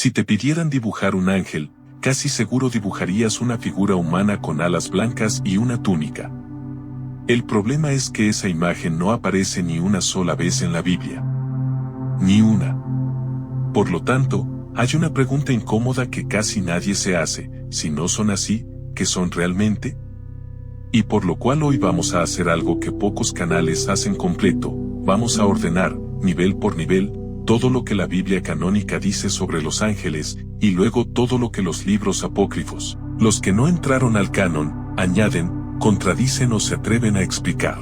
Si te pidieran dibujar un ángel, casi seguro dibujarías una figura humana con alas blancas y una túnica. El problema es que esa imagen no aparece ni una sola vez en la Biblia. Ni una. Por lo tanto, hay una pregunta incómoda que casi nadie se hace: si no son así, ¿qué son realmente? Y por lo cual hoy vamos a hacer algo que pocos canales hacen completo: vamos a ordenar, nivel por nivel, todo lo que la Biblia canónica dice sobre los ángeles, y luego todo lo que los libros apócrifos, los que no entraron al canon, añaden, contradicen o se atreven a explicar.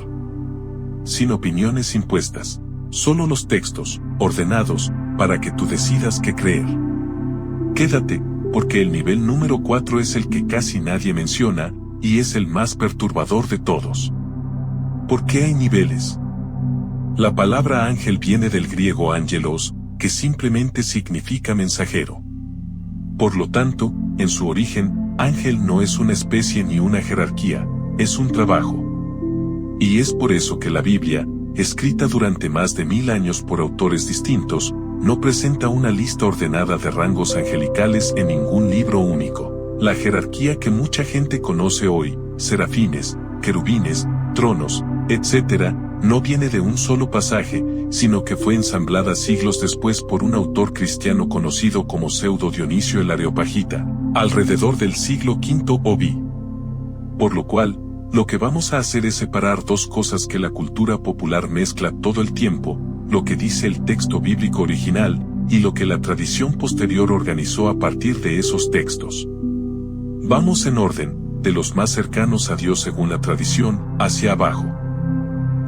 Sin opiniones impuestas, solo los textos, ordenados, para que tú decidas qué creer. Quédate, porque el nivel número 4 es el que casi nadie menciona, y es el más perturbador de todos. ¿Por qué hay niveles? La palabra ángel viene del griego ángelos, que simplemente significa mensajero. Por lo tanto, en su origen, ángel no es una especie ni una jerarquía, es un trabajo. Y es por eso que la Biblia, escrita durante más de 1000 años por autores distintos, no presenta una lista ordenada de rangos angelicales en ningún libro único. La jerarquía que mucha gente conoce hoy, serafines, querubines, tronos, etc., no viene de un solo pasaje, sino que fue ensamblada siglos después por un autor cristiano conocido como Pseudo Dionisio el Areopagita, alrededor del siglo V o.B. Por lo cual, lo que vamos a hacer es separar dos cosas que la cultura popular mezcla todo el tiempo: lo que dice el texto bíblico original, y lo que la tradición posterior organizó a partir de esos textos. Vamos en orden, de los más cercanos a Dios según la tradición, hacia abajo.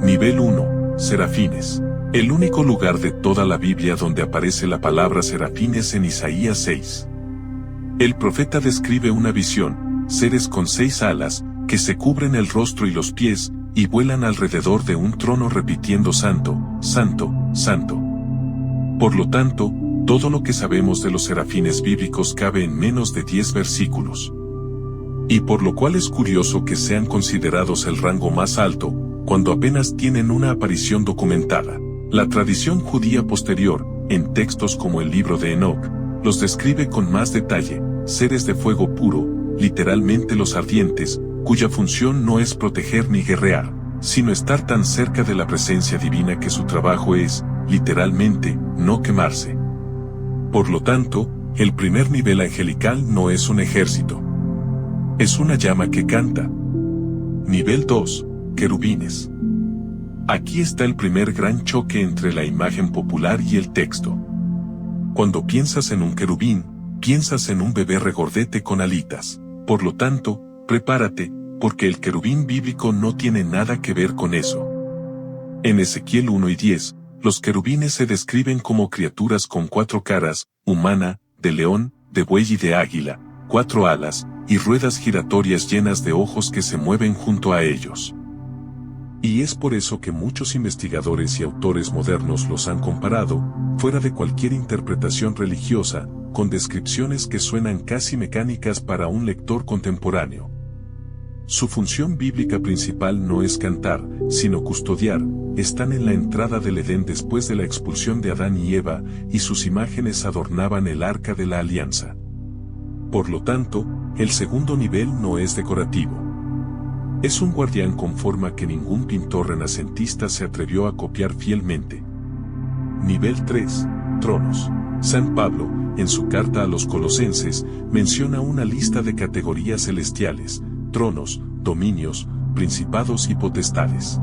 Nivel 1, serafines. El único lugar de toda la Biblia donde aparece la palabra serafines en Isaías 6. El profeta describe una visión: seres con 6 alas, que se cubren el rostro y los pies, y vuelan alrededor de un trono repitiendo santo, santo, santo. Por lo tanto, todo lo que sabemos de los serafines bíblicos cabe en menos de 10 versículos. Y por lo cual es curioso que sean considerados el rango más alto, cuando apenas tienen una aparición documentada. La tradición judía posterior, en textos como el libro de Enoc, los describe con más detalle: seres de fuego puro, literalmente los ardientes, cuya función no es proteger ni guerrear, sino estar tan cerca de la presencia divina que su trabajo es, literalmente, no quemarse. Por lo tanto, el primer nivel angelical no es un ejército. Es una llama que canta. Nivel 2, querubines. Aquí está el primer gran choque entre la imagen popular y el texto. Cuando piensas en un querubín, piensas en un bebé regordete con alitas. Por lo tanto, prepárate, porque el querubín bíblico no tiene nada que ver con eso. En Ezequiel 1 y 10, los querubines se describen como criaturas con 4 caras, humana, de león, de buey y de águila, 4 alas, y ruedas giratorias llenas de ojos que se mueven junto a ellos. Y es por eso que muchos investigadores y autores modernos los han comparado, fuera de cualquier interpretación religiosa, con descripciones que suenan casi mecánicas para un lector contemporáneo. Su función bíblica principal no es cantar, sino custodiar. Están en la entrada del Edén después de la expulsión de Adán y Eva, y sus imágenes adornaban el arca de la alianza. Por lo tanto, el segundo nivel no es decorativo. Es un guardián con forma que ningún pintor renacentista se atrevió a copiar fielmente. Nivel 3, tronos. San Pablo, en su carta a los Colosenses, menciona una lista de categorías celestiales: tronos, dominios, principados y potestades.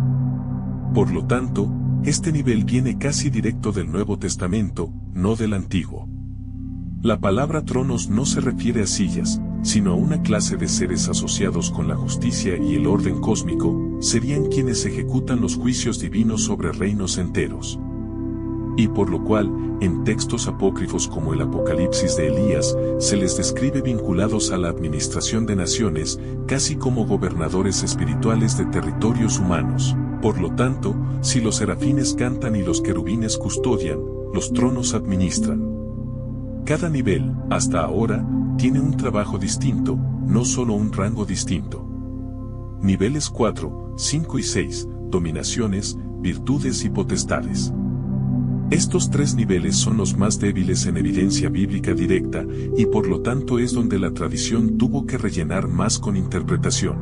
Por lo tanto, este nivel viene casi directo del Nuevo Testamento, no del Antiguo. La palabra tronos no se refiere a sillas, sino a una clase de seres asociados con la justicia y el orden cósmico. Serían quienes ejecutan los juicios divinos sobre reinos enteros. Y por lo cual, en textos apócrifos como el Apocalipsis de Elías, se les describe vinculados a la administración de naciones, casi como gobernadores espirituales de territorios humanos. Por lo tanto, si los serafines cantan y los querubines custodian, los tronos administran. Cada nivel, hasta ahora, tiene un trabajo distinto, no solo un rango distinto. Niveles 4, 5 y 6, dominaciones, virtudes y potestades. Estos tres niveles son los más débiles en evidencia bíblica directa, y por lo tanto es donde la tradición tuvo que rellenar más con interpretación.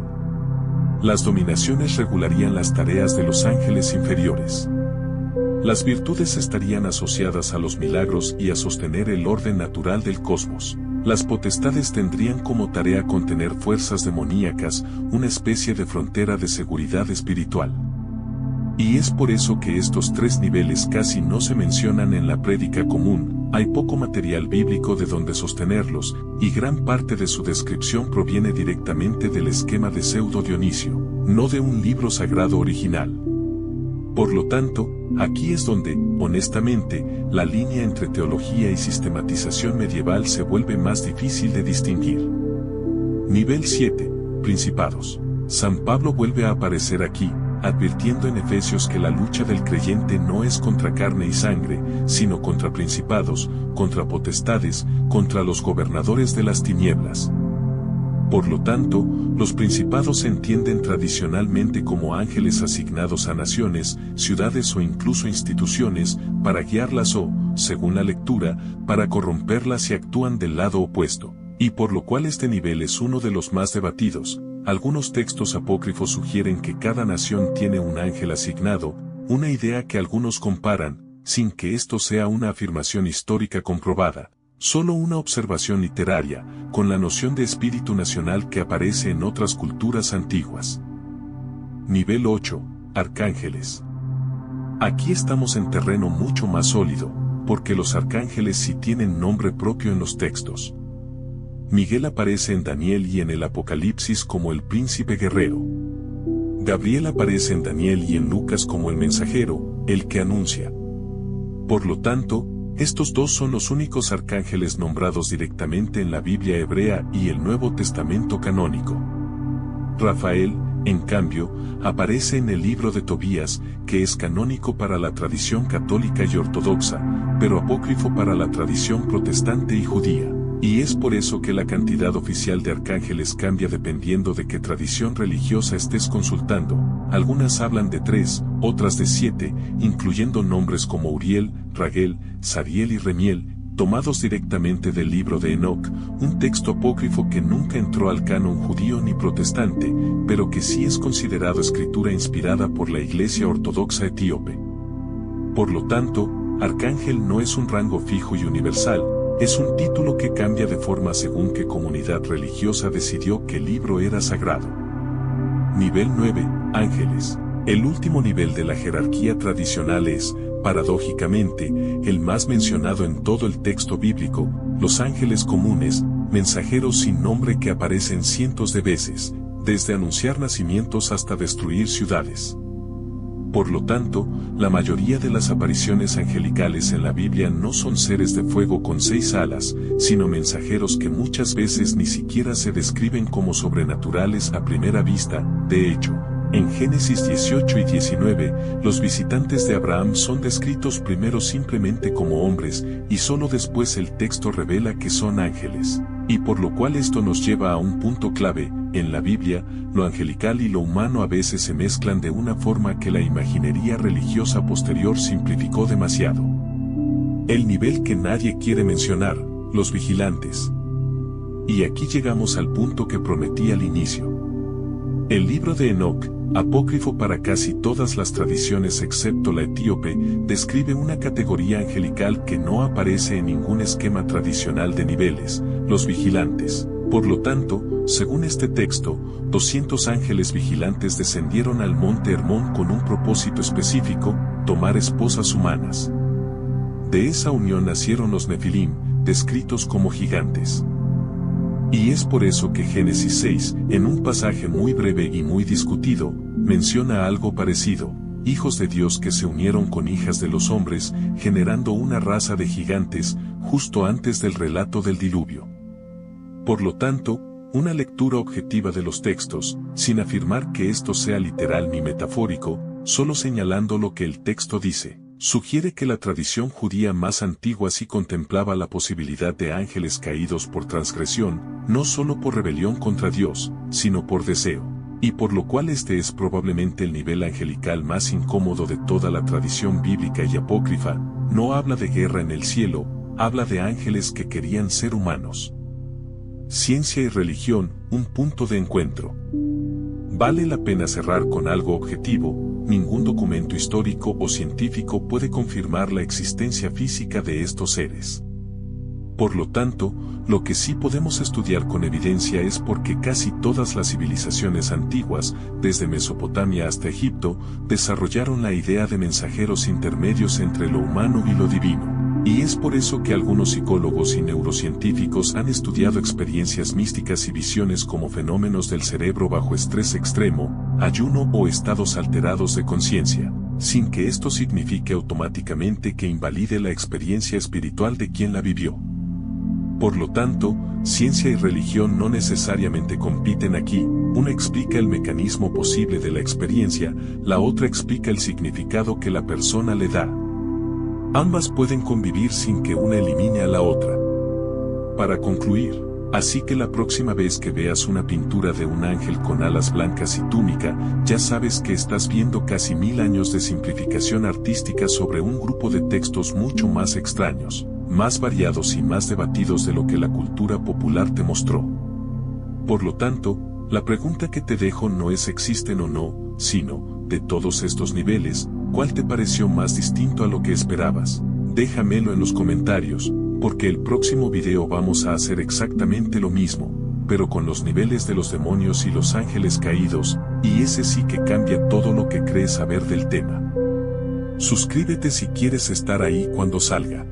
Las dominaciones regularían las tareas de los ángeles inferiores. Las virtudes estarían asociadas a los milagros y a sostener el orden natural del cosmos. Las potestades tendrían como tarea contener fuerzas demoníacas, una especie de frontera de seguridad espiritual. Y es por eso que estos tres niveles casi no se mencionan en la prédica común, hay poco material bíblico de donde sostenerlos, y gran parte de su descripción proviene directamente del esquema de Pseudo Dionisio, no de un libro sagrado original. Por lo tanto, aquí es donde, honestamente, la línea entre teología y sistematización medieval se vuelve más difícil de distinguir. Nivel 7. Principados. San Pablo vuelve a aparecer aquí, advirtiendo en Efesios que la lucha del creyente no es contra carne y sangre, sino contra principados, contra potestades, contra los gobernadores de las tinieblas. Por lo tanto, los principados se entienden tradicionalmente como ángeles asignados a naciones, ciudades o incluso instituciones, para guiarlas o, según la lectura, para corromperlas si actúan del lado opuesto, y por lo cual este nivel es uno de los más debatidos. Algunos textos apócrifos sugieren que cada nación tiene un ángel asignado, una idea que algunos comparan, sin que esto sea una afirmación histórica comprobada, solo una observación literaria, con la noción de espíritu nacional que aparece en otras culturas antiguas. Nivel 8. Arcángeles. Aquí estamos en terreno mucho más sólido, porque los arcángeles sí tienen nombre propio en los textos. Miguel aparece en Daniel y en el Apocalipsis como el príncipe guerrero. Gabriel aparece en Daniel y en Lucas como el mensajero, el que anuncia. Por lo tanto, estos dos son los únicos arcángeles nombrados directamente en la Biblia hebrea y el Nuevo Testamento canónico. Rafael, en cambio, aparece en el libro de Tobías, que es canónico para la tradición católica y ortodoxa, pero apócrifo para la tradición protestante y judía. Y es por eso que la cantidad oficial de arcángeles cambia dependiendo de qué tradición religiosa estés consultando. Algunas hablan de 3, otras de 7, incluyendo nombres como Uriel, Raguel, Sariel y Remiel, tomados directamente del libro de Enoc, un texto apócrifo que nunca entró al canon judío ni protestante, pero que sí es considerado escritura inspirada por la Iglesia Ortodoxa etíope. Por lo tanto, arcángel no es un rango fijo y universal, es un título que cambia de forma según qué comunidad religiosa decidió que el libro era sagrado. Nivel 9. Ángeles. El último nivel de la jerarquía tradicional es, paradójicamente, el más mencionado en todo el texto bíblico, los ángeles comunes, mensajeros sin nombre que aparecen cientos de veces, desde anunciar nacimientos hasta destruir ciudades. Por lo tanto, la mayoría de las apariciones angelicales en la Biblia no son seres de fuego con 6 alas, sino mensajeros que muchas veces ni siquiera se describen como sobrenaturales a primera vista. De hecho, en Génesis 18 y 19, los visitantes de Abraham son descritos primero simplemente como hombres, y solo después el texto revela que son ángeles. Y por lo cual esto nos lleva a un punto clave. En la Biblia, lo angelical y lo humano a veces se mezclan de una forma que la imaginería religiosa posterior simplificó demasiado. El nivel que nadie quiere mencionar, los vigilantes. Y aquí llegamos al punto que prometí al inicio. El libro de Enoc, apócrifo para casi todas las tradiciones excepto la etíope, describe una categoría angelical que no aparece en ningún esquema tradicional de niveles, los vigilantes. Por lo tanto, según este texto, 200 ángeles vigilantes descendieron al monte Hermón con un propósito específico, tomar esposas humanas. De esa unión nacieron los Nefilim, descritos como gigantes. Y es por eso que Génesis 6, en un pasaje muy breve y muy discutido, menciona algo parecido, hijos de Dios que se unieron con hijas de los hombres, generando una raza de gigantes, justo antes del relato del diluvio. Por lo tanto, una lectura objetiva de los textos, sin afirmar que esto sea literal ni metafórico, solo señalando lo que el texto dice, sugiere que la tradición judía más antigua sí contemplaba la posibilidad de ángeles caídos por transgresión, no solo por rebelión contra Dios, sino por deseo. Y por lo cual este es probablemente el nivel angelical más incómodo de toda la tradición bíblica y apócrifa, no habla de guerra en el cielo, habla de ángeles que querían ser humanos. Ciencia y religión, un punto de encuentro. Vale la pena cerrar con algo objetivo, ningún documento histórico o científico puede confirmar la existencia física de estos seres. Por lo tanto, lo que sí podemos estudiar con evidencia es por qué casi todas las civilizaciones antiguas, desde Mesopotamia hasta Egipto, desarrollaron la idea de mensajeros intermedios entre lo humano y lo divino. Y es por eso que algunos psicólogos y neurocientíficos han estudiado experiencias místicas y visiones como fenómenos del cerebro bajo estrés extremo, ayuno o estados alterados de conciencia, sin que esto signifique automáticamente que invalide la experiencia espiritual de quien la vivió. Por lo tanto, ciencia y religión no necesariamente compiten aquí, una explica el mecanismo posible de la experiencia, la otra explica el significado que la persona le da. Ambas pueden convivir sin que una elimine a la otra. Para concluir, así que la próxima vez que veas una pintura de un ángel con alas blancas y túnica, ya sabes que estás viendo casi 1000 años de simplificación artística sobre un grupo de textos mucho más extraños, más variados y más debatidos de lo que la cultura popular te mostró. Por lo tanto, la pregunta que te dejo no es existen o no, sino, de todos estos niveles, ¿cuál te pareció más distinto a lo que esperabas? Déjamelo en los comentarios, porque el próximo video vamos a hacer exactamente lo mismo, pero con los niveles de los demonios y los ángeles caídos, y ese sí que cambia todo lo que crees saber del tema. Suscríbete si quieres estar ahí cuando salga.